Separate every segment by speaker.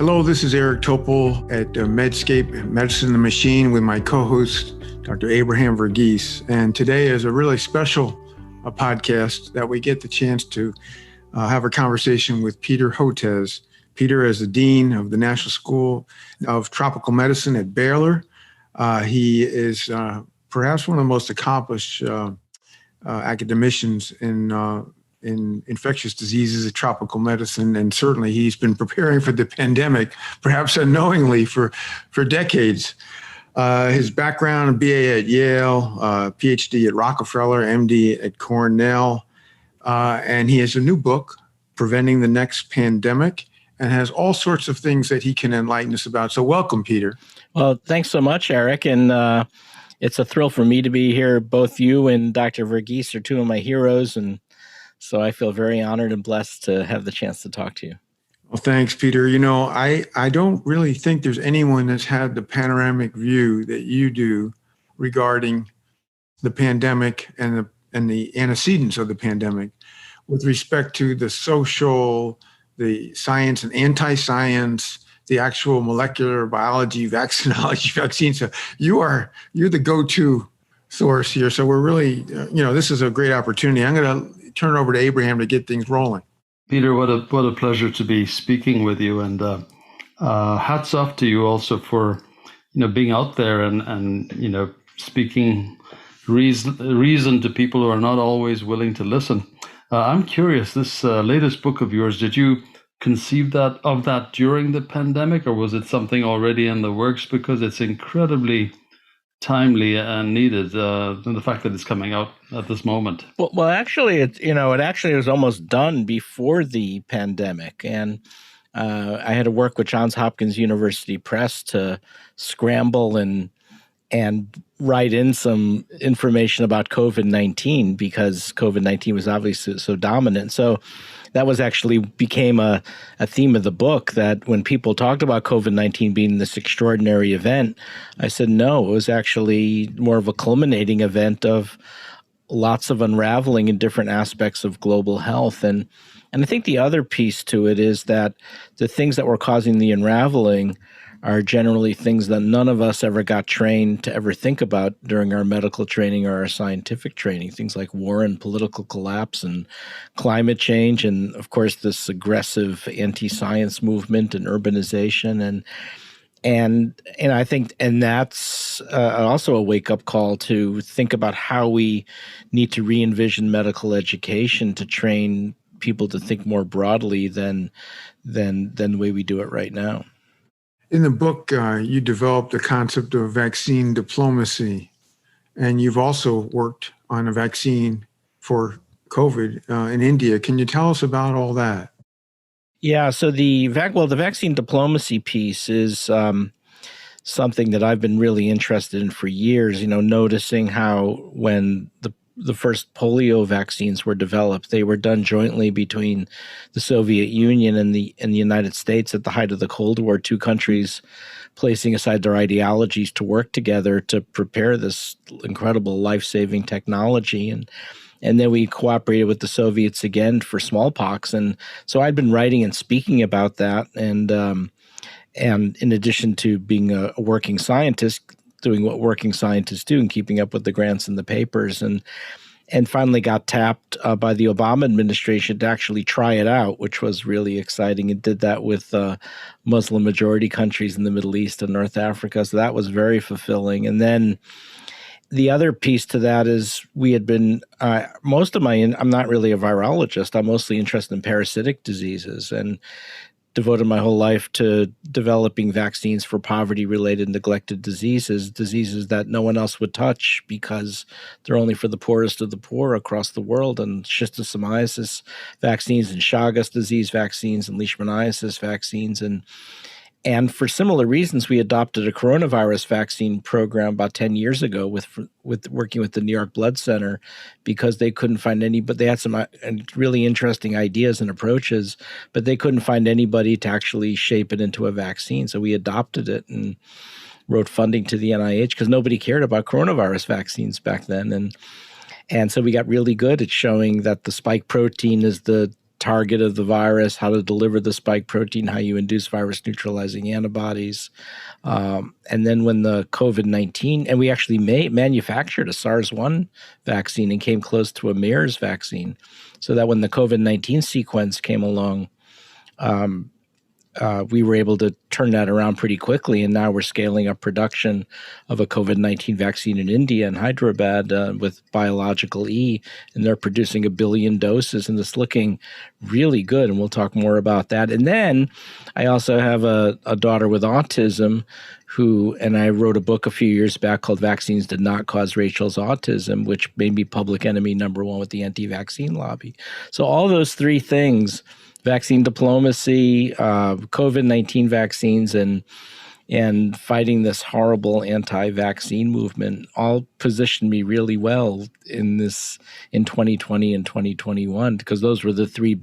Speaker 1: Hello, this is Eric Topol at Medscape, Medicine the Machine, with my co-host, Dr. Abraham Verghese. And today is a really special podcast that we get the chance to have a conversation with Peter Hotez. Peter is the Dean of the National School of Tropical Medicine at Baylor. He is perhaps one of the most accomplished academicians in infectious diseases and tropical medicine, and certainly he's been preparing for the pandemic, perhaps unknowingly, for decades. His background, BA at Yale, PhD at Rockefeller, MD at Cornell, and he has a new book, Preventing the Next Pandemic, and has all sorts of things that he can enlighten us about. So welcome, Peter.
Speaker 2: Well, thanks so much, Eric, and it's a thrill for me to be here. Both you and Dr. Verghese are two of my heroes, and so I feel very honored and blessed to have the chance to talk to you.
Speaker 1: Well, thanks, Peter. You know, I don't really think there's anyone that's had the panoramic view that you do regarding the pandemic and the antecedents of the pandemic with respect to the social, the science and anti-science, the actual molecular biology, vaccinology, vaccines. So you're the go-to source here. So we're really, this is a great opportunity. I'm going to turn it over to Abraham to get things rolling.
Speaker 3: Peter, what a pleasure to be speaking with you, and hats off to you also for being out there and speaking reason to people who are not always willing to listen. I'm curious, this latest book of yours, did you conceive of that during the pandemic, or was it something already in the works? Because it's incredibly timely and needed, and the fact that it's coming out at this moment.
Speaker 2: Well, actually, it actually was almost done before the pandemic, and I had to work with Johns Hopkins University Press to scramble and write in some information about COVID-19 because COVID-19 was obviously so dominant. So that was actually became a theme of the book, that when people talked about COVID-19 being this extraordinary event, I said, no, it was actually more of a culminating event of lots of unraveling in different aspects of global health. And I think the other piece to it is that the things that were causing the unraveling are generally things that none of us ever got trained to ever think about during our medical training or our scientific training, things like war and political collapse and climate change, and of course this aggressive anti-science movement and urbanization, and I think, and that's also a wake-up call to think about how we need to re-envision medical education to train people to think more broadly than the way we do it right now.
Speaker 1: In the book, you developed the concept of vaccine diplomacy, and you've also worked on a vaccine for COVID in India. Can you tell us about all that?
Speaker 2: Yeah, so the vaccine diplomacy piece is something that I've been really interested in for years, noticing how when the first polio vaccines were developed, they were done jointly between the Soviet Union and the United States at the height of the Cold War, two countries placing aside their ideologies to work together to prepare this incredible life-saving technology. And then we cooperated with the Soviets again for smallpox. And so I'd been writing and speaking about that. And in addition to being a working scientist, doing what working scientists do and keeping up with the grants and the papers, and finally got tapped by the Obama administration to actually try it out, which was really exciting, and did that with Muslim majority countries in the Middle East and North Africa. So that was very fulfilling. And then the other piece to that is we had been, I'm not really a virologist. I'm mostly interested in parasitic diseases, and devoted my whole life to developing vaccines for poverty-related neglected diseases that no one else would touch because they're only for the poorest of the poor across the world, and schistosomiasis vaccines and Chagas disease vaccines and leishmaniasis vaccines. And for similar reasons, we adopted a coronavirus vaccine program about 10 years ago with working with the New York Blood Center, because they couldn't find but they had some really interesting ideas and approaches, but they couldn't find anybody to actually shape it into a vaccine. So we adopted it and wrote funding to the NIH because nobody cared about coronavirus vaccines back then. And so we got really good at showing that the spike protein is the target of the virus, how to deliver the spike protein, how you induce virus neutralizing antibodies. And then when the COVID-19, and we actually manufactured a SARS-1 vaccine and came close to a MERS vaccine, so that when the COVID-19 sequence came along, we were able to turn that around pretty quickly, and now we're scaling up production of a COVID-19 vaccine in India and Hyderabad with Biological E, and they're producing 1 billion doses, and it's looking really good, and we'll talk more about that. And then I also have a daughter with autism and I wrote a book a few years back called Vaccines Did Not Cause Rachel's Autism, which made me public enemy #1 with the anti-vaccine lobby. So all those three things, vaccine diplomacy, COVID-19 vaccines, and fighting this horrible anti-vaccine movement, all positioned me really well in 2020 and 2021, because those were the three of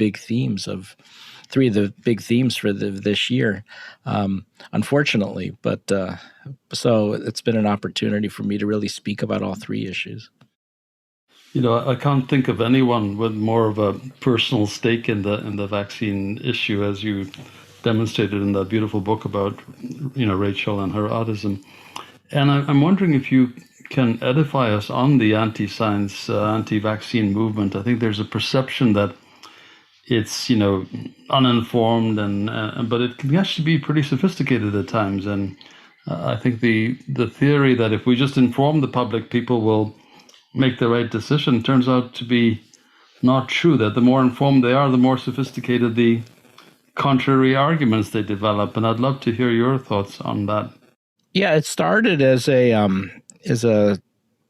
Speaker 2: the big themes for this year, unfortunately. But so it's been an opportunity for me to really speak about all three issues.
Speaker 3: I can't think of anyone with more of a personal stake in the vaccine issue, as you demonstrated in that beautiful book about Rachel and her autism. And I'm wondering if you can edify us on the anti-science, anti-vaccine movement. I think there's a perception that it's uninformed, but it can actually be pretty sophisticated at times. And I think the theory that if we just inform the public, people will make the right decision turns out to be not true. That the more informed they are, the more sophisticated the contrary arguments they develop. And I'd love to hear your thoughts on that.
Speaker 2: Yeah, it started as a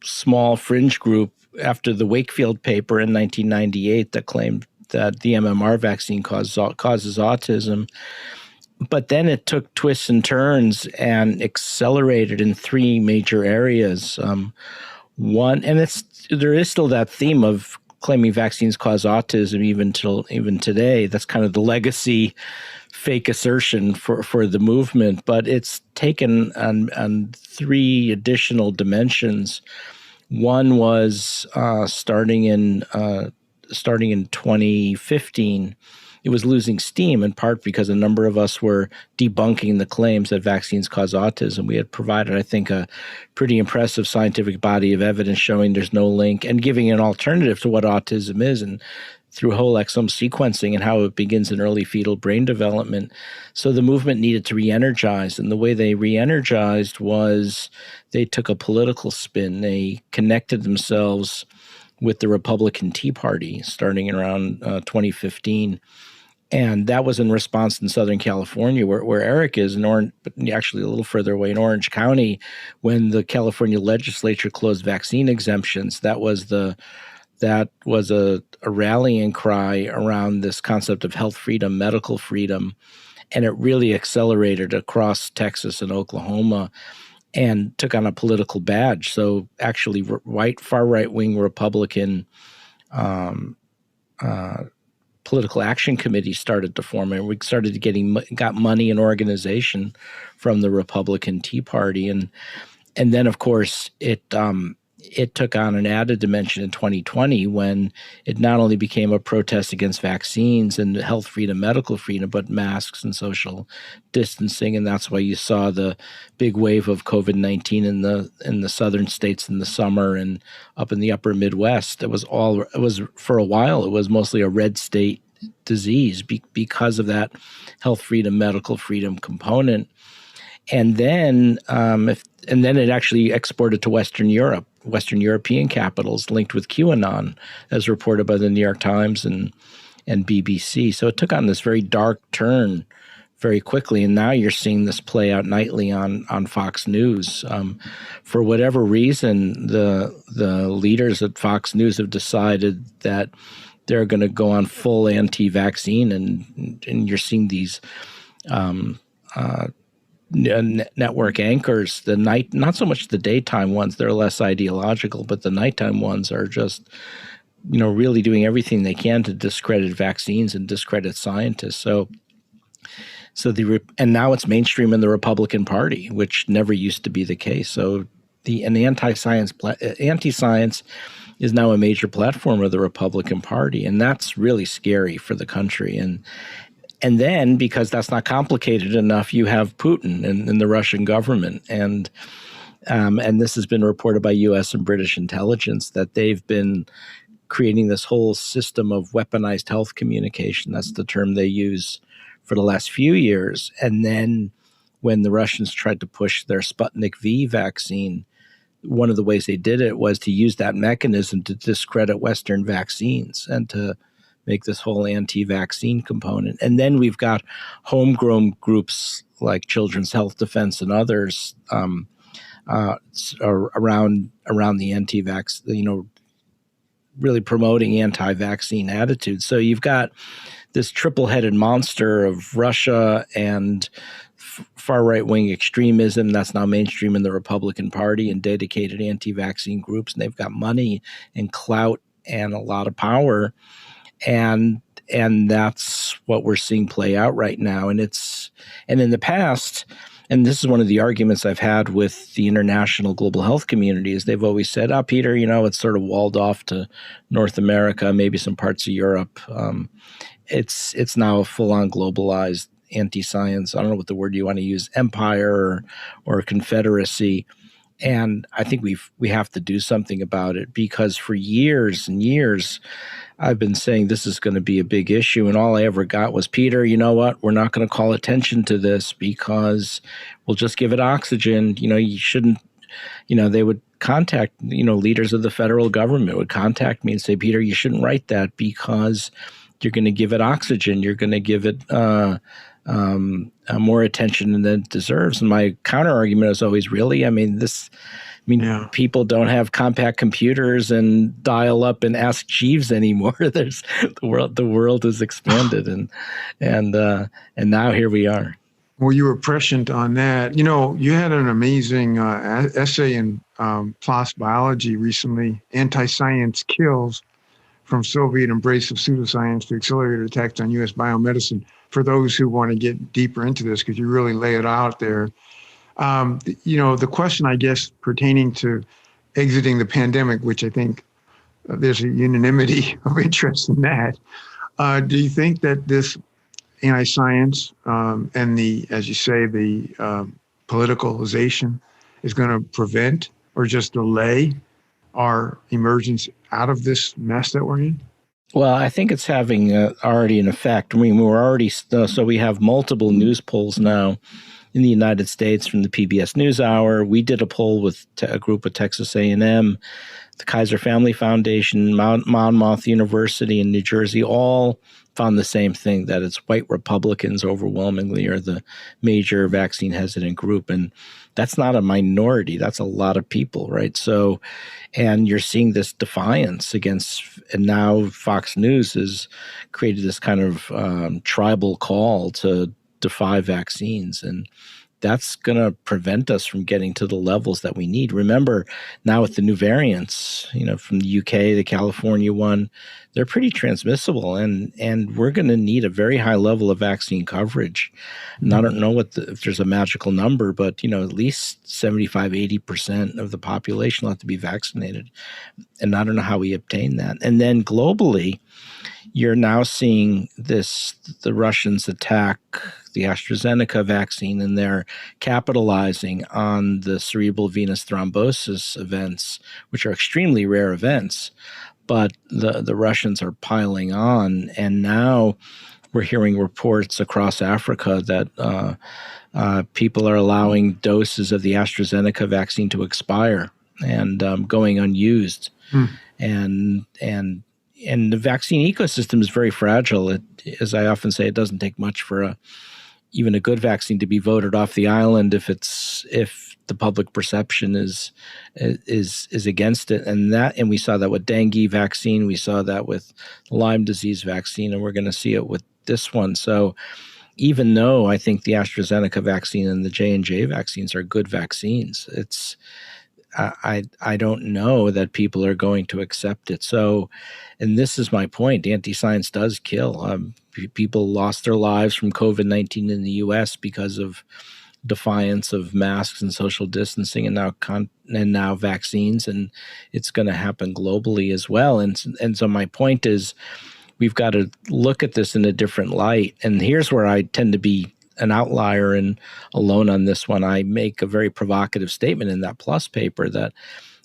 Speaker 2: small fringe group after the Wakefield paper in 1998 that claimed that the MMR vaccine causes autism. But then it took twists and turns and accelerated in three major areas. One, and there is still that theme of claiming vaccines cause autism even today. That's kind of the legacy fake assertion for the movement, but it's taken on three additional dimensions. One was starting in 2015. It was losing steam, in part because a number of us were debunking the claims that vaccines cause autism. We had provided, I think, a pretty impressive scientific body of evidence showing there's no link and giving an alternative to what autism is, and through whole exome sequencing and how it begins in early fetal brain development. So the movement needed to re-energize, and the way they re-energized was they took a political spin. They connected themselves with the Republican Tea Party starting around 2015. And that was in response in Southern California, where Eric is, but actually a little further away in Orange County, when the California legislature closed vaccine exemptions. That was a rallying cry around this concept of health freedom, medical freedom, and it really accelerated across Texas and Oklahoma and took on a political badge. So actually, far right-wing Republican political action committees started to form, and we started got money and organization from the Republican Tea Party, and then of course it took on an added dimension in 2020 when it not only became a protest against vaccines and health freedom, medical freedom, but masks and social distancing. And that's why you saw the big wave of COVID-19 in the southern states in the summer and up in the upper Midwest. It was for a while, it was mostly a red state disease because of that health freedom, medical freedom component. And then it actually exported to Western European capitals linked with QAnon, as reported by the New York Times and BBC. So it took on this very dark turn very quickly, and now you're seeing this play out nightly on Fox News. For whatever reason, the leaders at Fox News have decided that they're going to go on full anti-vaccine, and you're seeing these network anchors, not so much the daytime ones, they're less ideological, but the nighttime ones are just, really doing everything they can to discredit vaccines and discredit scientists. And now it's mainstream in the Republican Party, which never used to be the case. So the anti-science is now a major platform of the Republican Party, and that's really scary for the country. And then, because that's not complicated enough, you have Putin and the Russian government, and this has been reported by U.S. and British intelligence that they've been creating this whole system of weaponized health communication. That's the term they use for the last few years. And then when the Russians tried to push their Sputnik V vaccine, one of the ways they did it was to use that mechanism to discredit Western vaccines and to make this whole anti-vaccine component. And then we've got homegrown groups like Children's Health Defense and others around the anti-vax, really promoting anti-vaccine attitudes. So you've got this triple-headed monster of Russia and far right-wing extremism that's now mainstream in the Republican Party and dedicated anti-vaccine groups, and they've got money and clout and a lot of power, and that's what we're seeing play out right now. And in the past, and this is one of the arguments I've had with the international global health community, is they've always said, Peter, it's sort of walled off to North America, maybe some parts of Europe. It's now a full-on globalized anti-science, I don't know what the word you want to use, empire or confederacy. And I think we have to do something about it, because for years and years, I've been saying this is going to be a big issue. And all I ever got was, Peter, you know what? We're not going to call attention to this because we'll just give it oxygen. You shouldn't, they would contact, leaders of the federal government would contact me and say, Peter, you shouldn't write that because you're going to give it oxygen. You're going to give it more attention than it deserves. And my counter argument is always, really? People don't have compact computers and dial up and ask Jeeves anymore. There's the world has expanded, and now here we are.
Speaker 1: Well, you were prescient on that. You had an amazing essay in PLOS Biology recently, Antiscience Kills: From Soviet Embrace of Pseudoscience to Accelerated Attacks on U.S. Biomedicine, for those who want to get deeper into this, because you really lay it out there. The question, I guess, pertaining to exiting the pandemic, which I think there's a unanimity of interest in that. Do you think that this anti-science and as you say, the politicalization is going to prevent or just delay our emergence out of this mess that we're in?
Speaker 2: Well, I think it's having already an effect. We're already so we have multiple news polls now in the United States from the PBS NewsHour. We did a poll with a group of Texas A&M, the Kaiser Family Foundation, Monmouth University in New Jersey, all found the same thing, that it's white Republicans overwhelmingly are the major vaccine hesitant group. And that's not a minority. That's a lot of people, right? So, and you're seeing this defiance against, and now Fox News has created this kind of tribal call to defy vaccines. And that's going to prevent us from getting to the levels that we need. Remember, now with the new variants, from the UK, the California one, they're pretty transmissible, and we're going to need a very high level of vaccine coverage. And I don't know if there's a magical number, but at least 75, 80% of the population will have to be vaccinated. And I don't know how we obtain that. And then globally, you're now seeing the Russians attack the AstraZeneca vaccine, and they're capitalizing on the cerebral venous thrombosis events, which are extremely rare events. But the Russians are piling on, and now we're hearing reports across Africa that people are allowing doses of the AstraZeneca vaccine to expire and going unused. And the vaccine ecosystem is very fragile. As I often say, it doesn't take much for even a good vaccine to be voted off the island if the public perception is against it. And we saw that with dengue vaccine, we saw that with Lyme disease vaccine, and we're going to see it with this one. So even though I think the AstraZeneca vaccine and the J&J vaccines are good vaccines, I don't know that people are going to accept it. So, and this is my point, anti-science does kill. People lost their lives from COVID-19 in the U.S. because of defiance of masks and social distancing, and now vaccines, and it's going to happen globally as well. And so my point is, we've got to look at this in a different light. And here's where I tend to be an outlier and alone on this one. I make a very provocative statement in that PLOS paper that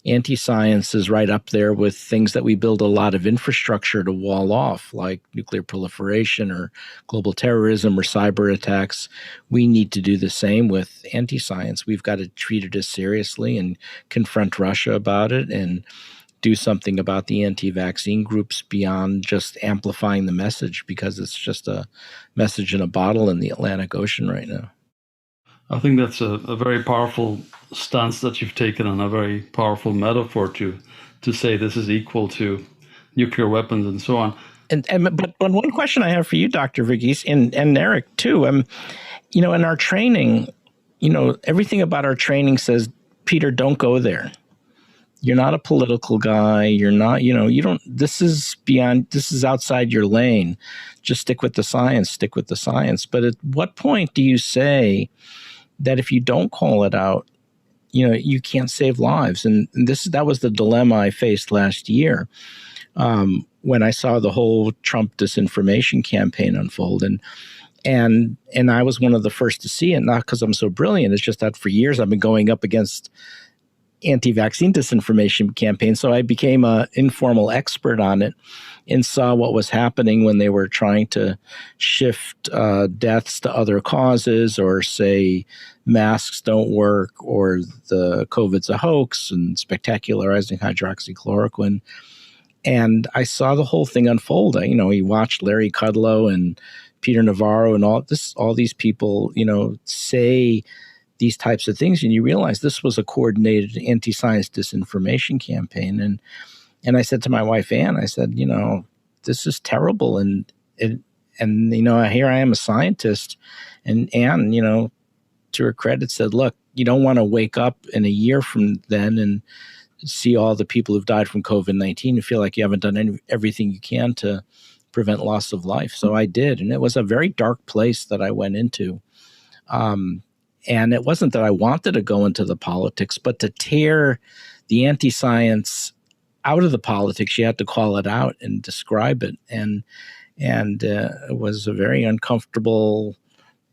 Speaker 2: anti-science is right up there with things that we build a lot of infrastructure to wall off, like nuclear proliferation or global terrorism or cyber attacks. We need to do the same with anti-science. We've got to treat it as seriously and confront Russia about it and do something about the anti-vaccine groups beyond just amplifying the message, because it's just a message in a bottle in the Atlantic Ocean right now.
Speaker 3: I think that's a very powerful stance that you've taken, and a very powerful metaphor to say this is equal to nuclear weapons and so on.
Speaker 2: But one question I have for you, Dr. Verghese, and Eric too, in our training, everything about our training says, Peter, don't go there. You're not a political guy. You're not, this is outside your lane. Just stick with the science. But at what point do you say that if you don't call it out, you can't save lives? And that was the dilemma I faced last year when I saw the whole Trump disinformation campaign unfold. And I was one of the first to see it, not because I'm so brilliant. It's just that for years I've been going up against anti-vaccine disinformation campaigns. So I became an informal expert on it and saw what was happening when they were trying to shift deaths to other causes, or say masks don't work, or the COVID's a hoax, and spectacularizing hydroxychloroquine. And I saw the whole thing unfold. He watched Larry Kudlow and Peter Navarro and all these people, say these types of things, and you realize this was a coordinated anti-science disinformation campaign. And I said to my wife, Ann, I said, this is terrible. And here I am, a scientist. And Ann, to her credit, said, look, you don't want to wake up in a year from then and see all the people who've died from COVID-19 and feel like you haven't done everything you can to prevent loss of life. So I did. And it was a very dark place that I went into. And it wasn't that I wanted to go into the politics, but to tear the anti-science out of the politics, you had to call it out and describe it. And it was a very uncomfortable,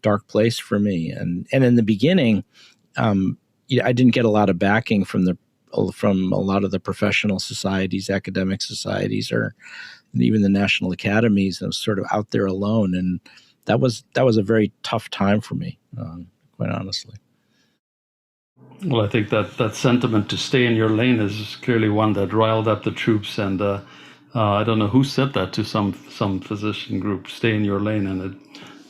Speaker 2: dark place for me. And in the beginning, I didn't get a lot of backing from a lot of the professional societies, academic societies, or even the national academies. I was sort of out there alone, and that was a very tough time for me. Quite honestly.
Speaker 3: Well, I think that sentiment to stay in your lane is clearly one that riled up the troops, and I don't know who said that to some physician group, stay in your lane, and it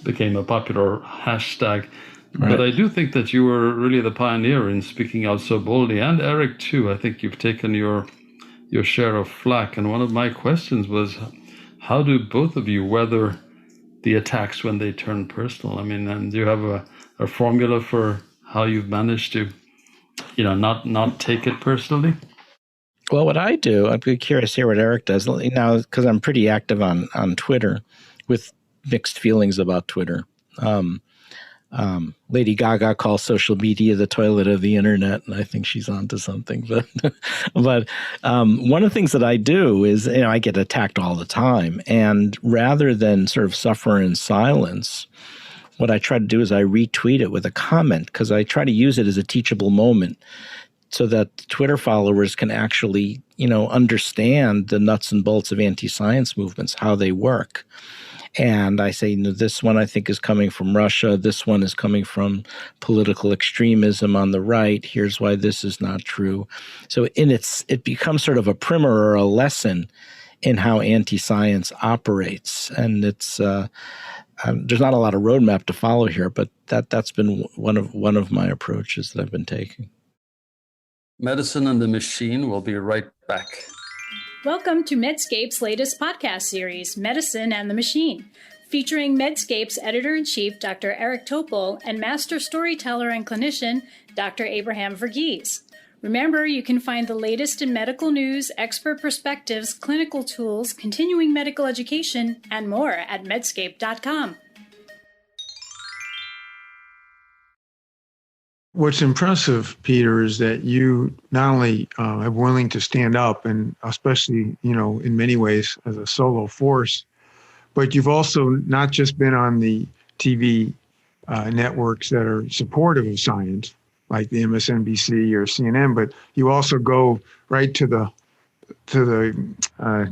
Speaker 3: became a popular hashtag. Right. But I do think that you were really the pioneer in speaking out so boldly, and Eric too. I think you've taken your share of flack, and one of my questions was, how do both of you weather the attacks when they turn personal? I mean, and do you have a formula for how you've managed to, not take it personally?
Speaker 2: Well, what I do, I'd be curious to hear what Eric does now, because I'm pretty active on Twitter, with mixed feelings about Twitter. Lady Gaga calls social media the toilet of the internet, and I think she's onto something. But one of the things that I do is, I get attacked all the time, and rather than sort of suffer in silence, what I try to do is I retweet it with a comment, because I try to use it as a teachable moment so that Twitter followers can actually, understand the nuts and bolts of anti-science movements, how they work. And I say, this one I think is coming from Russia. This one is coming from political extremism on the right. Here's why this is not true. So it becomes sort of a primer or a lesson in how anti-science operates. And it's there's not a lot of roadmap to follow here, but that's been one of my approaches that I've been taking.
Speaker 3: Medicine and the Machine will be right back.
Speaker 4: Welcome to Medscape's latest podcast series, Medicine and the Machine, featuring Medscape's editor-in-chief, Dr. Eric Topol, and master storyteller and clinician, Dr. Abraham Verghese. Remember, you can find the latest in medical news, expert perspectives, clinical tools, continuing medical education, and more at medscape.com.
Speaker 1: What's impressive, Peter, is that you not only are willing to stand up, and especially, in many ways as a solo force, but you've also not just been on the TV networks that are supportive of science, like the MSNBC or CNN, but you also go right to the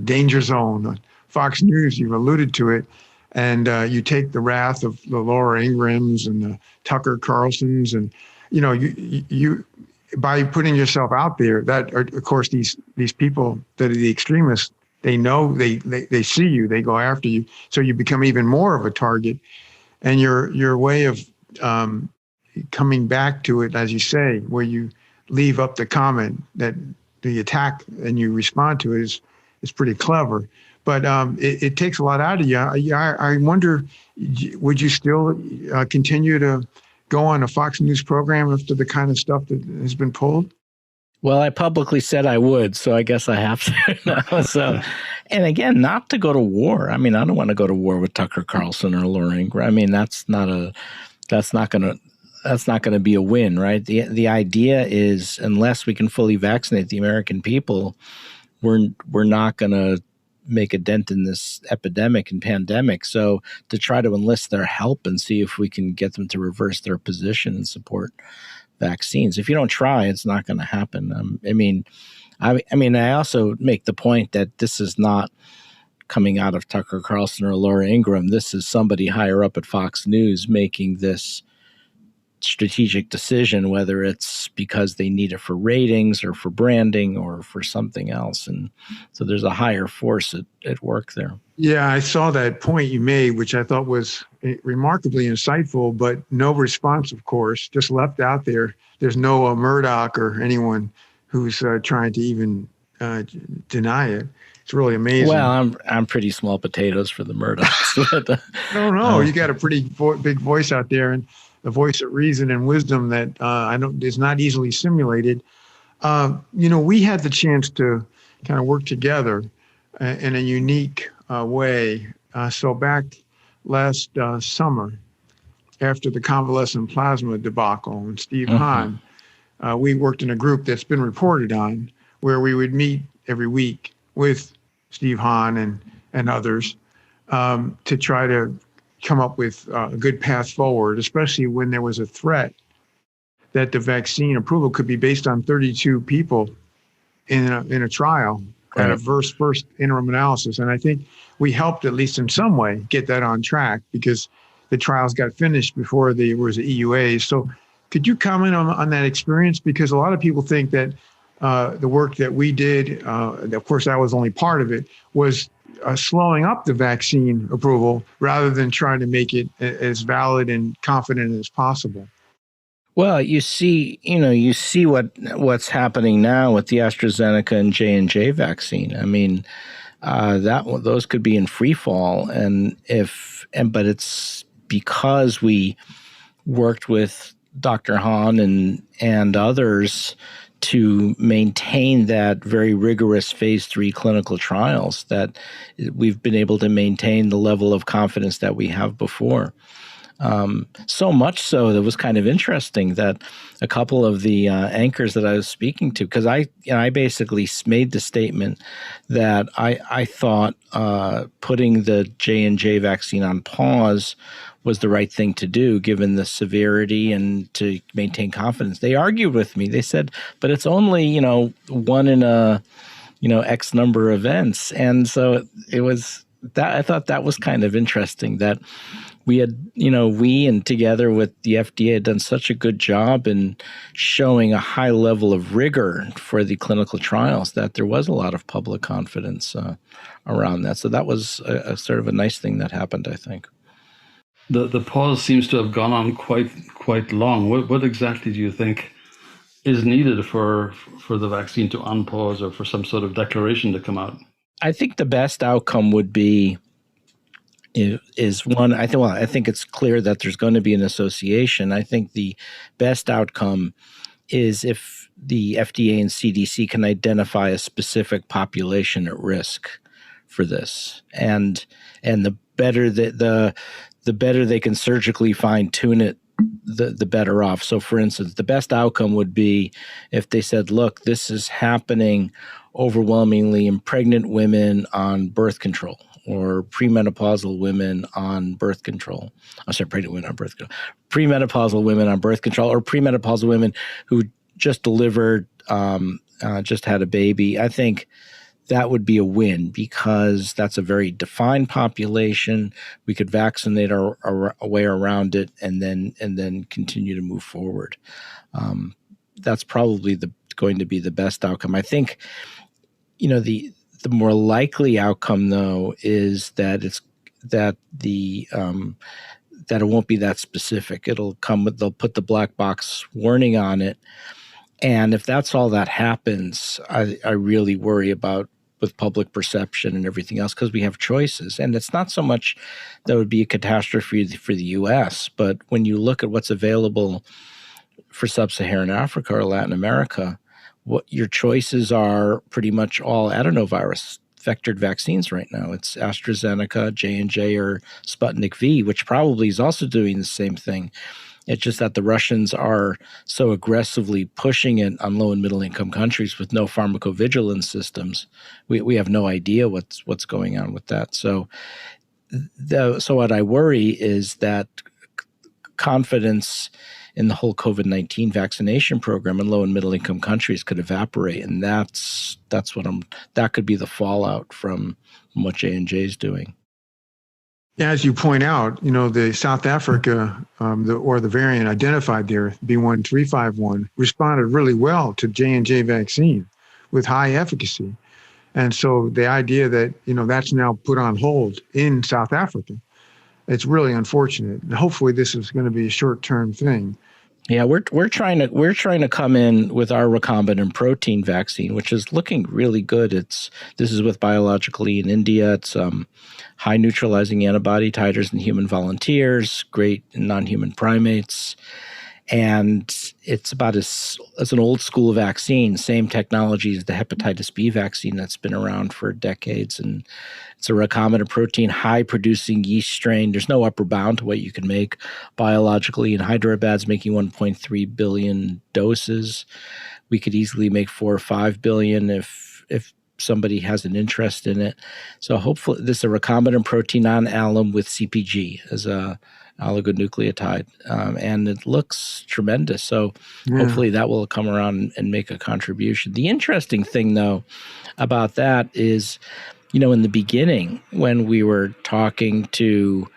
Speaker 1: danger zone. Fox News, you've alluded to it, and you take the wrath of the Laura Ingrams and the Tucker Carlsons, and you by putting yourself out there, that are, of course, these people that are the extremists, they know, they see you, they go after you, so you become even more of a target. And your way of coming back to it, as you say, where you leave up the comment that the attack and you respond to it is pretty clever. But it takes a lot out of you. I wonder, would you still continue to go on a Fox News program after the kind of stuff that has been pulled?
Speaker 2: Well, I publicly said I would, so I guess I have to now. So, and again, not to go to war. I mean, I don't want to go to war with Tucker Carlson or Laura Ingraham. I mean, that's not going to be a win, right? The idea is, unless we can fully vaccinate the American people, we're not going to make a dent in this epidemic and pandemic. So to try to enlist their help and see if we can get them to reverse their position and support vaccines. If you don't try, it's not going to happen. I also make the point that this is not coming out of Tucker Carlson or Laura Ingraham. This is somebody higher up at Fox News making this strategic decision, whether it's because they need it for ratings or for branding or for something else. And so there's a higher force at work there.
Speaker 1: Yeah, I saw that point you made, which I thought was remarkably insightful, but no response, of course, just left out there. There's no Murdoch or anyone who's trying to even deny it. It's really amazing.
Speaker 2: Well, I'm pretty small potatoes for the Murdochs. But,
Speaker 1: I don't know. You got a pretty big voice out there, and the voice of reason and wisdom that is not easily simulated. We had the chance to kind of work together in a unique way. So back last summer, after the convalescent plasma debacle and Steve Hahn, we worked in a group that's been reported on, where we would meet every week with Steve Hahn and others to try to come up with a good path forward, especially when there was a threat that the vaccine approval could be based on 32 people in a trial at a first interim analysis. And I think we helped, at least in some way, get that on track, because the trials got finished before there was an EUA. So could you comment on that experience? Because a lot of people think that the work that we did, of course, that was only part of it, was slowing up the vaccine approval rather than trying to make it as valid and confident as possible.
Speaker 2: Well, you see what's happening now with the AstraZeneca and J&J vaccine. I mean, those could be in free fall, but it's because we worked with Dr. Hahn and others to maintain that very rigorous phase 3 clinical trials, that we've been able to maintain the level of confidence that we have before. So much so that it was kind of interesting that a couple of the anchors that I was speaking to, because I basically made the statement that I thought putting the J&J vaccine on pause was the right thing to do, given the severity and to maintain confidence. They argued with me. They said, but it's only, one in a, X number of events. And so it was that, I thought that was kind of interesting that we had, we and together with the FDA had done such a good job in showing a high level of rigor for the clinical trials that there was a lot of public confidence around that. So that was a sort of a nice thing that happened, I think.
Speaker 3: The pause seems to have gone on quite long. What exactly do you think is needed for the vaccine to unpause, or for some sort of declaration to come out?
Speaker 2: I think the best outcome would be one. I think it's clear that there's going to be an association. I think the best outcome is if the FDA and CDC can identify a specific population at risk for this, and the better they can surgically fine tune it the better off. So, for instance, the best outcome would be if they said, look, this is happening overwhelmingly in pregnant women on birth control, or premenopausal women on birth control. I'm sorry, pregnant women on birth control. Premenopausal women on birth control, or premenopausal women who just delivered, just had a baby. I think that would be a win, because that's a very defined population. We could vaccinate our way around it, and then continue to move forward. That's probably going to be the best outcome. I think, the more likely outcome, though, is that that it won't be that specific. They'll put the black box warning on it, and if that's all that happens, I really worry about with public perception and everything else, because we have choices. And it's not so much that would be a catastrophe for the U.S., but when you look at what's available for sub-Saharan Africa or Latin America, what your choices are pretty much all adenovirus vectored vaccines right now. It's AstraZeneca, J&J, or Sputnik V, which probably is also doing the same thing. It's just that the Russians are so aggressively pushing it on low and middle income countries with no pharmacovigilance systems. We have no idea what's going on with that. So what I worry is that confidence in the whole COVID-19 vaccination program in low and middle income countries could evaporate, and that could be the fallout from what J&J is doing.
Speaker 1: As you point out, the South Africa, the variant identified there, B1351, responded really well to J&J vaccine with high efficacy. And so the idea that, that's now put on hold in South Africa, it's really unfortunate. And hopefully this is going to be a short-term thing.
Speaker 2: Yeah, we're trying to come in with our recombinant protein vaccine, which is looking really good. This is with Biological E in India. It's high neutralizing antibody titers in human volunteers, great in non-human primates, and it's about as an old school vaccine, same technology as the hepatitis B vaccine that's been around for decades, and it's a recombinant protein, high producing yeast strain. There's no upper bound to what you can make biologically. In Hyderabad's making 1.3 billion doses. We could easily make 4 or 5 billion if somebody has an interest in it. So hopefully this is a recombinant protein on alum with CpG as a oligonucleotide, and it looks tremendous. So hopefully that will come around and make a contribution. The interesting thing, though, about that is, in the beginning, when we were talking to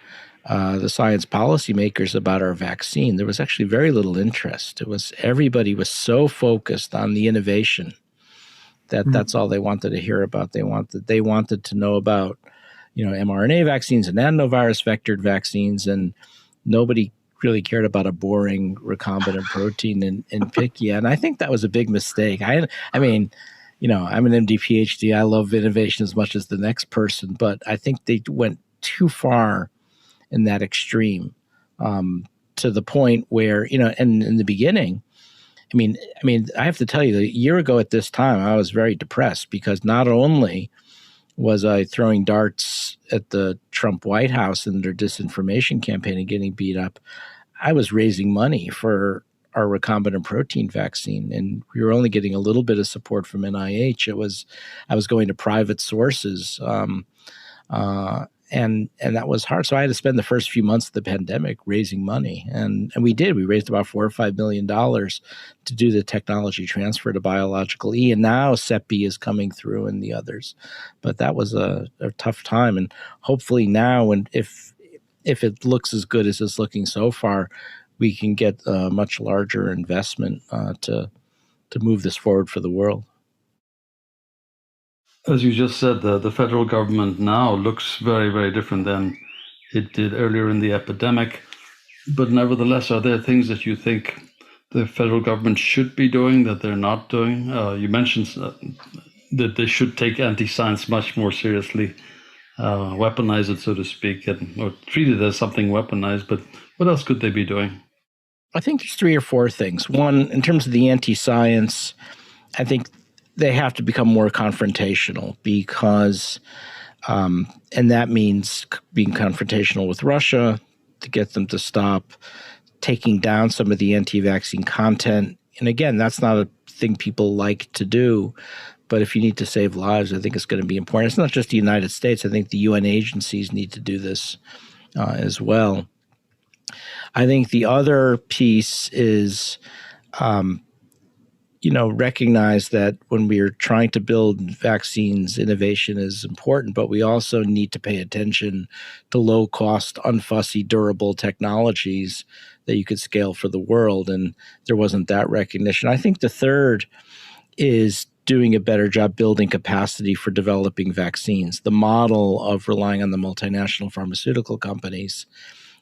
Speaker 2: the science policymakers about our vaccine, there was actually very little interest. Everybody was so focused on the innovation that's all they wanted to hear about. They wanted to know about, mRNA vaccines and adenovirus vectored vaccines, and nobody really cared about a boring recombinant protein in PICUA. And I think that was a big mistake. I mean, I'm an MD PhD. I love innovation as much as the next person, but I think they went too far in that extreme, to the point where, and in the beginning, I mean, I have to tell you, a year ago at this time, I was very depressed, because not only was I throwing darts at the Trump White House and their disinformation campaign and getting beat up, I was raising money for our recombinant protein vaccine, and we were only getting a little bit of support from NIH. I was going to private sources, and that was hard. So I had to spend the first few months of the pandemic raising money, and we did. We raised about $4 or $5 million to do the technology transfer to Biological E, and now CEPI is coming through and the others. But that was a tough time, and hopefully now, and if it looks as good as it's looking so far, we can get a much larger investment to move this forward for the world.
Speaker 3: As you just said, the federal government now looks very, very different than it did earlier in the epidemic. But nevertheless, are there things that you think the federal government should be doing that they're not doing? You mentioned that they should take anti-science much more seriously, weaponize it, so to speak, or treat it as something weaponized. But what else could they be doing?
Speaker 2: I think there's 3 or 4 things. One, in terms of the anti-science, I think they have to become more confrontational, because, and that means being confrontational with Russia to get them to stop taking down some of the anti-vaccine content. And again, that's not a thing people like to do. But if you need to save lives, I think it's going to be important. It's not just the United States. I think the UN agencies need to do this as well. I think the other piece is, recognize that when we are trying to build vaccines, innovation is important, but we also need to pay attention to low-cost, unfussy, durable technologies that you could scale for the world. And there wasn't that recognition. I think the third is doing a better job building capacity for developing vaccines. The model of relying on the multinational pharmaceutical companies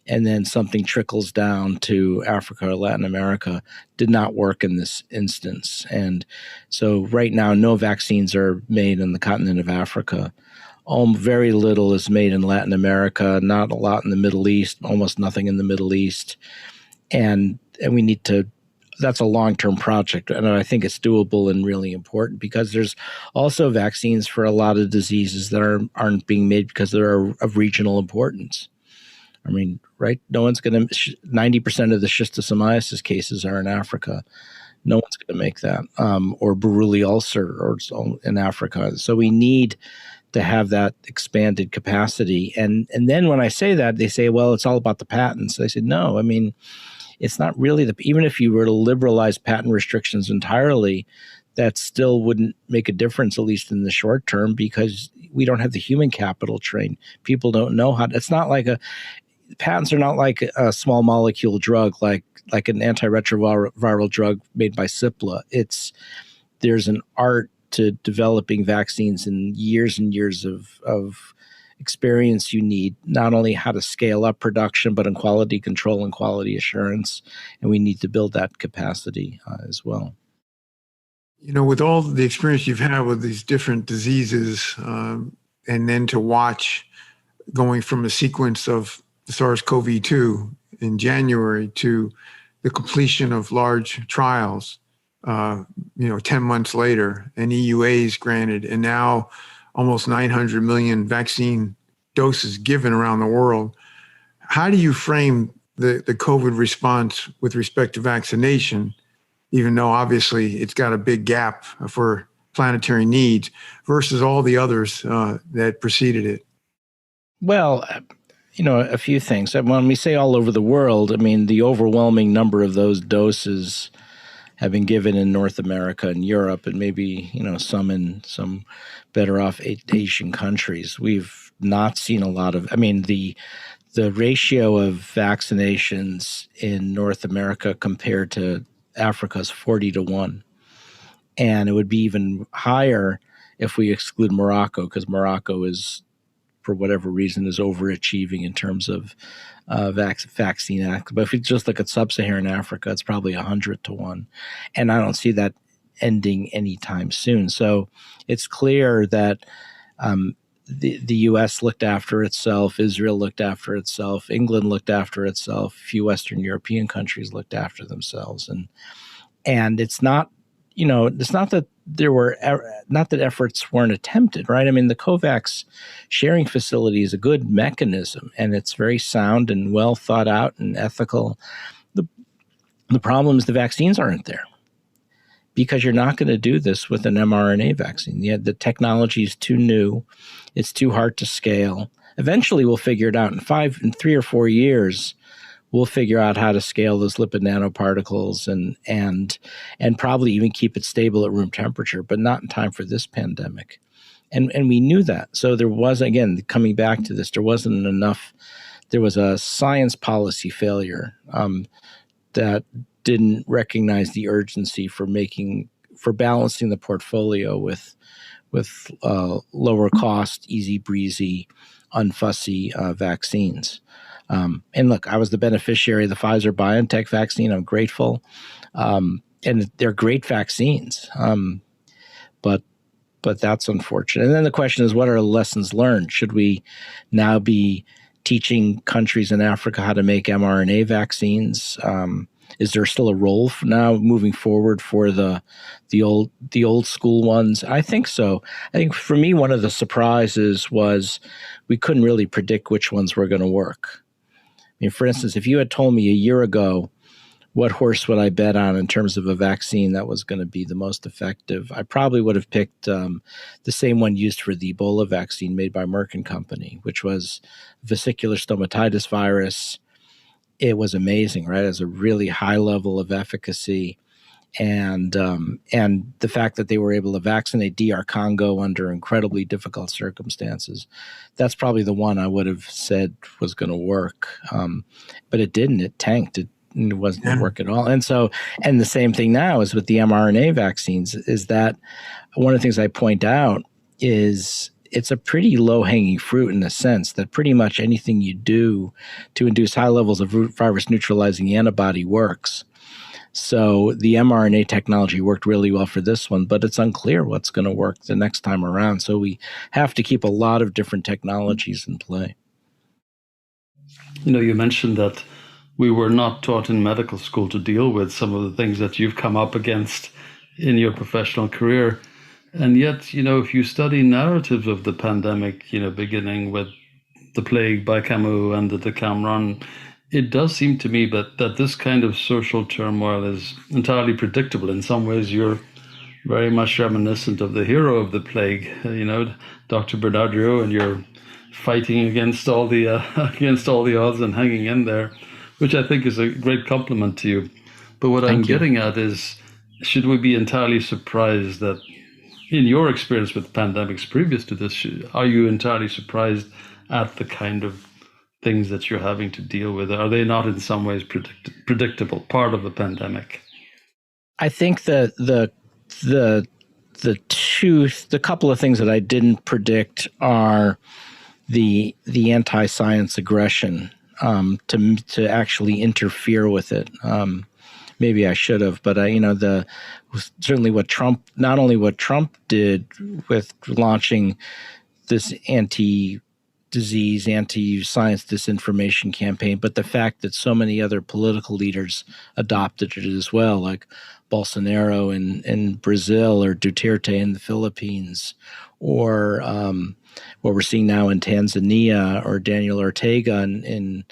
Speaker 2: and then something trickles down to Africa or Latin America did not work in this instance. And so right now, no vaccines are made in the continent of Africa. Very little is made in Latin America, not a lot in the Middle East, almost nothing in the Middle East. And we need to, that's a long-term project. And I think it's doable and really important because there's also vaccines for a lot of diseases that aren't being made because they're of regional importance. I mean, right? No one's going to, 90% of the schistosomiasis cases are in Africa. No one's going to make that. Or Buruli ulcer or in Africa. So we need to have that expanded capacity. And then when I say that, they say, well, it's all about the patents. I said, no, I mean, it's not really even if you were to liberalize patent restrictions entirely, that still wouldn't make a difference, at least in the short term, because we don't have the human capital trained. People don't know how. It's not like patents are not like a small molecule drug, like an antiretroviral drug made by Cipla. There's an art to developing vaccines and years of experience you need, not only how to scale up production, but in quality control and quality assurance. And we need to build that capacity as well.
Speaker 1: With all the experience you've had with these different diseases, and then to watch going from a sequence of SARS-CoV-2 in January to the completion of large trials, 10 months later, and EUAs granted, and now almost 900 million vaccine doses given around the world. How do you frame the COVID response with respect to vaccination, even though obviously it's got a big gap for planetary needs versus all the others that preceded it?
Speaker 2: Well, a few things. When we say all over the world, I mean, the overwhelming number of those doses have been given in North America and Europe, and maybe, some in some better off Asian countries. We've not seen a lot of, the ratio of vaccinations in North America compared to Africa is 40-1. And it would be even higher if we exclude Morocco, because Morocco is, for whatever reason, is overachieving in terms of vaccine access. But if you just look at sub-Saharan Africa, it's probably 100-1. And I don't see that ending anytime soon. So it's clear that the U.S. looked after itself, Israel looked after itself, England looked after itself, a few Western European countries looked after themselves. And it's not, it's not that not that efforts weren't attempted, right? I mean, the COVAX sharing facility is a good mechanism, and it's very sound and well thought out and ethical. The problem is the vaccines aren't there, because you're not going to do this with an mRNA vaccine. The technology is too new. It's too hard to scale. Eventually, we'll figure it out. In 3 or 4 years, we'll figure out how to scale those lipid nanoparticles and probably even keep it stable at room temperature, but not in time for this pandemic. And we knew that. So there was, again, coming back to this, there wasn't enough. There was a science policy failure that didn't recognize the urgency for balancing the portfolio with lower cost, easy breezy, unfussy vaccines. And look, I was the beneficiary of the Pfizer BioNTech vaccine. I'm grateful. And they're great vaccines. But that's unfortunate. And then the question is, what are lessons learned? Should we now be teaching countries in Africa how to make mRNA vaccines? Is there still a role now moving forward for the old school ones? I think so. I think for me, one of the surprises was we couldn't really predict which ones were going to work. mean, for instance, if you had told me a year ago, what horse would I bet on in terms of a vaccine that was going to be the most effective, I probably would have picked the same one used for the Ebola vaccine made by Merck and Company, which was vesicular stomatitis virus. It was amazing, right? It has a really high level of efficacy. And the fact that they were able to vaccinate DR Congo under incredibly difficult circumstances, that's probably the one I would have said was going to work. But it didn't. It tanked. It wasn't going to work at all. And the same thing now is with the mRNA vaccines, is that one of the things I point out is it's a pretty low-hanging fruit in the sense that pretty much anything you do to induce high levels of virus neutralizing antibody works. So the mRNA technology worked really well for this one, but it's unclear what's going to work the next time around. So we have to keep a lot of different technologies in play.
Speaker 3: You mentioned that we were not taught in medical school to deal with some of the things that you've come up against in your professional career. And yet, if you study narratives of the pandemic, beginning with The Plague by Camus and the Decameron, it does seem to me that this kind of social turmoil is entirely predictable. In some ways, you're very much reminiscent of the hero of The Plague, Dr. Bernardo, and you're fighting against all the odds and hanging in there, which I think is a great compliment to you. But what I'm getting at is, should we be entirely surprised that, in your experience with pandemics previous to this, are you entirely surprised at the kind of things that you're having to deal with? Are they not in some ways predictable, part of the pandemic?
Speaker 2: I think that the couple of things that I didn't predict are the anti-science aggression to actually interfere with it. Maybe I should have, but certainly what Trump did with launching this anti-disease, anti-science disinformation campaign, but the fact that so many other political leaders adopted it as well, like Bolsonaro in Brazil or Duterte in the Philippines, or what we're seeing now in Tanzania, or Daniel Ortega in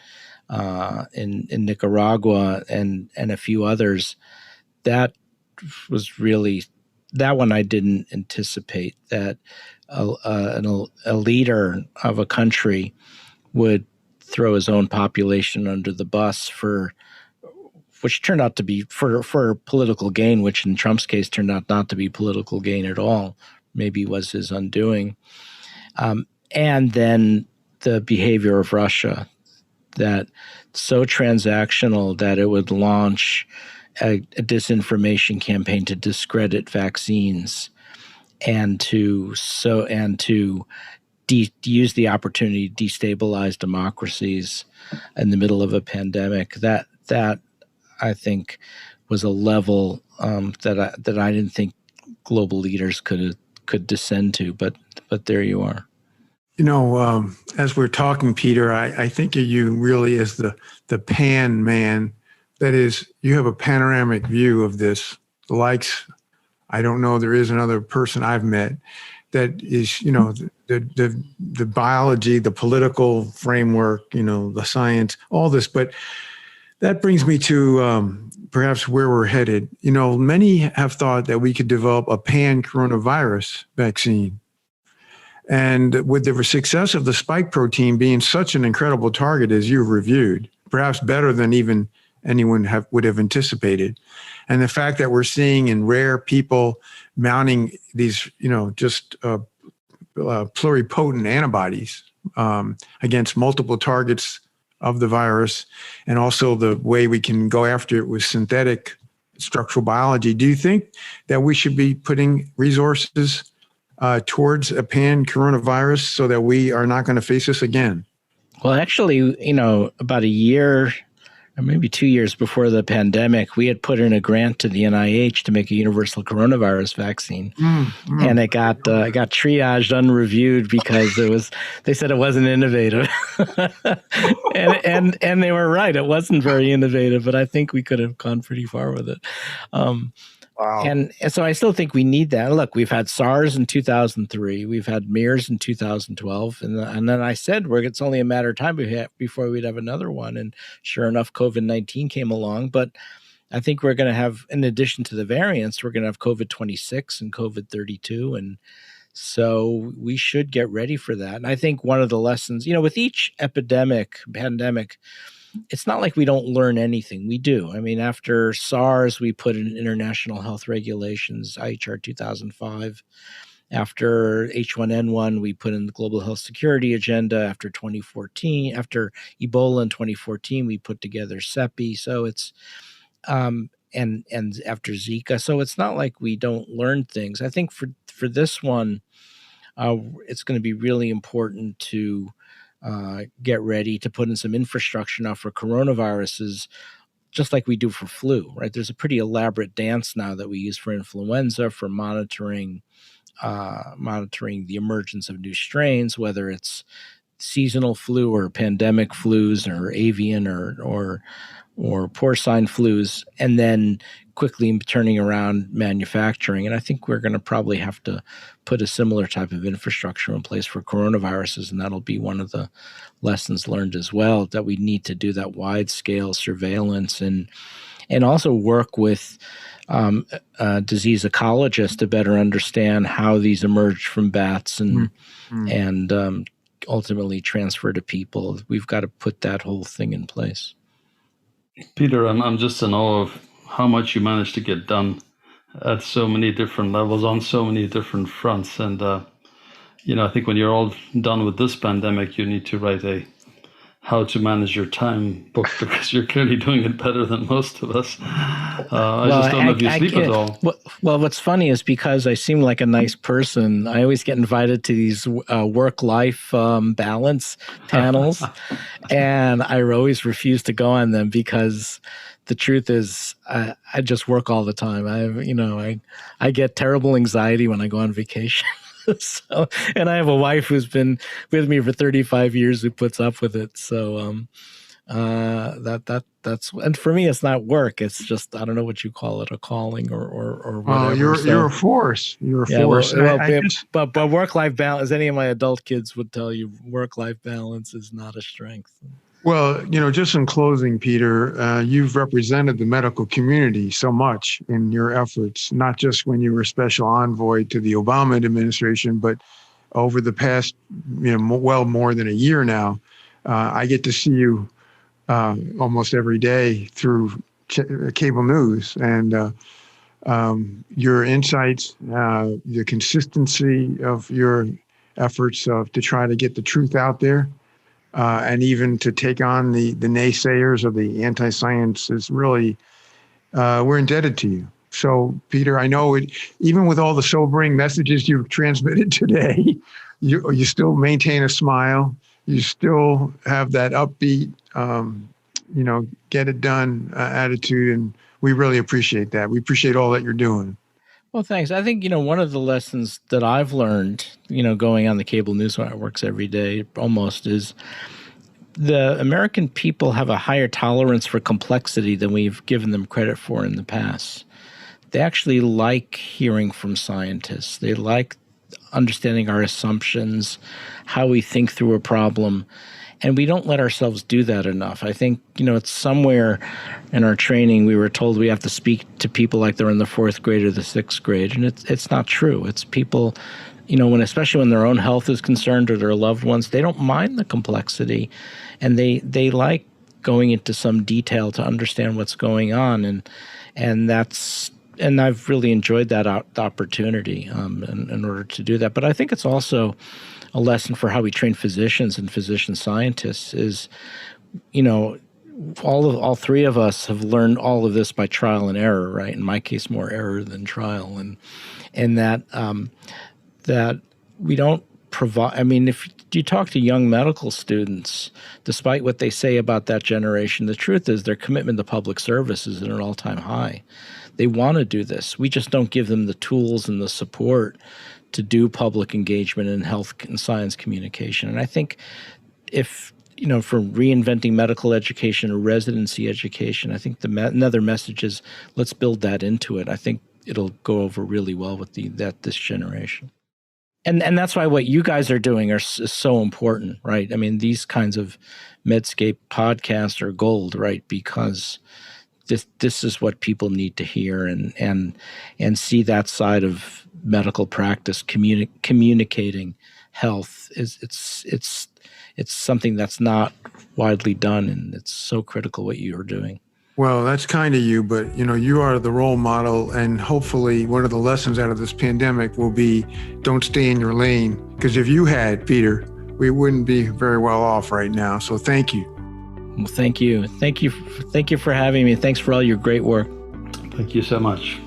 Speaker 2: Nicaragua, and a few others. That one I didn't anticipate, that a leader of a country would throw his own population under the bus which turned out to be for political gain, which in Trump's case turned out not to be political gain at all. Maybe was his undoing. And then the behavior of Russia, that so transactional that it would launch a disinformation campaign to discredit vaccines and to use the opportunity to destabilize democracies in the middle of a pandemic. That I think was a level that I didn't think global leaders could descend to, but there you are.
Speaker 1: As we're talking, Peter, I think of you really as the pan man. That is, you have a panoramic view of this. I don't know, there is another person I've met that is, the biology, the political framework, the science, all this. But that brings me to perhaps where we're headed. Many have thought that we could develop a pan-coronavirus vaccine. And with the success of the spike protein being such an incredible target, as you've reviewed, perhaps better than even anyone would have anticipated, and the fact that we're seeing in rare people mounting these, pluripotent antibodies against multiple targets of the virus, and also the way we can go after it with synthetic structural biology. Do you think that we should be putting resources towards a pan-coronavirus so that we are not going to face this again?
Speaker 2: Well, actually, about a year or maybe 2 years before the pandemic, we had put in a grant to the NIH to make a universal coronavirus vaccine. And it got triaged unreviewed because they said it wasn't innovative. and they were right. It wasn't very innovative, but I think we could have gone pretty far with it.
Speaker 1: Wow.
Speaker 2: And so I still think we need that. Look, we've had SARS in 2003. We've had MERS in 2012. And then I said, it's only a matter of time before we'd have another one. And sure enough, COVID-19 came along. But I think we're going to have, in addition to the variants, we're going to have COVID-26 and COVID-32. And so we should get ready for that. And I think one of the lessons, with each pandemic, it's not like we don't learn anything. We do. I mean, after SARS, we put in international health regulations, IHR 2005. After H1N1, we put in the global health security agenda. After 2014, after Ebola in 2014, we put together CEPI. So it's, and after Zika. So it's not like we don't learn things. I think for this one, it's going to be really important to get ready to put in some infrastructure now for coronaviruses, just like we do for flu, right? There's a pretty elaborate dance now that we use for influenza, for monitoring the emergence of new strains, whether it's seasonal flu or pandemic flus or avian or porcine flus, and then quickly turning around manufacturing. And I think we're going to probably have to put a similar type of infrastructure in place for coronaviruses, and that'll be one of the lessons learned as well, that we need to do that wide-scale surveillance and also work with disease ecologists to better understand how these emerge from bats and ultimately transfer to people. We've got to put that whole thing in place.
Speaker 3: Peter, I'm just in awe of how much you managed to get done at so many different levels on so many different fronts. And, I think when you're all done with this pandemic, you need to write a how to manage your time book, because you're clearly doing it better than most of us. I just don't know if you sleep at all.
Speaker 2: Well, what's funny is because I seem like a nice person, I always get invited to these work-life balance panels, and I always refuse to go on them because the truth is I just work all the time. I get terrible anxiety when I go on vacation. So, and I have a wife who's been with me for 35 years who puts up with it. So that's, and for me, it's not work. It's just, I don't know what you call it, a calling or whatever.
Speaker 1: You're a force. You're a force.
Speaker 2: But work-life balance, as any of my adult kids would tell you, work-life balance is not a strength.
Speaker 1: Well, just in closing, Peter, you've represented the medical community so much in your efforts, not just when you were special envoy to the Obama administration, but over the past, well more than a year now. I get to see you almost every day through cable news, and your insights, the consistency of your efforts to try to get the truth out there. And even to take on the naysayers of the anti-science is really, we're indebted to you. So, Peter, I know even with all the sobering messages you've transmitted today, you still maintain a smile. You still have that upbeat, get it done attitude. And we really appreciate that. We appreciate all that you're doing.
Speaker 2: Well, thanks. I think, one of the lessons that I've learned, going on the cable news networks every day almost, is the American people have a higher tolerance for complexity than we've given them credit for in the past. They actually like hearing from scientists. They like understanding our assumptions, how we think through a problem. And we don't let ourselves do that enough. I think, it's somewhere in our training we were told we have to speak to people like they're in the fourth grade or the sixth grade. And it's not true. It's people, especially when their own health is concerned or their loved ones, they don't mind the complexity. And they like going into some detail to understand what's going on. And I've really enjoyed that opportunity in order to do that. But I think it's also a lesson for how we train physicians and physician scientists is, all three of us have learned all of this by trial and error, right? In my case, more error than trial, and that we don't provide. I mean, if you talk to young medical students, despite what they say about that generation, the truth is their commitment to public service is at an all-time high. They want to do this. We just don't give them the tools and the support to do public engagement in health and science communication. And I think if, for reinventing medical education or residency education, I think another message is let's build that into it. I think it'll go over really well with this generation. And that's why what you guys are doing is so important, right? I mean, these kinds of Medscape podcasts are gold, right? Because this is what people need to hear and see that side of medical practice, communicating health it's something that's not widely done, and it's so critical what you are doing.
Speaker 1: Well, that's kind of you, but you are the role model, and hopefully one of the lessons out of this pandemic will be don't stay in your lane, because if you had, Peter, we wouldn't be very well off right now. So thank you.
Speaker 2: Well, thank you for having me. Thanks for all your great work.
Speaker 3: Thank you so much.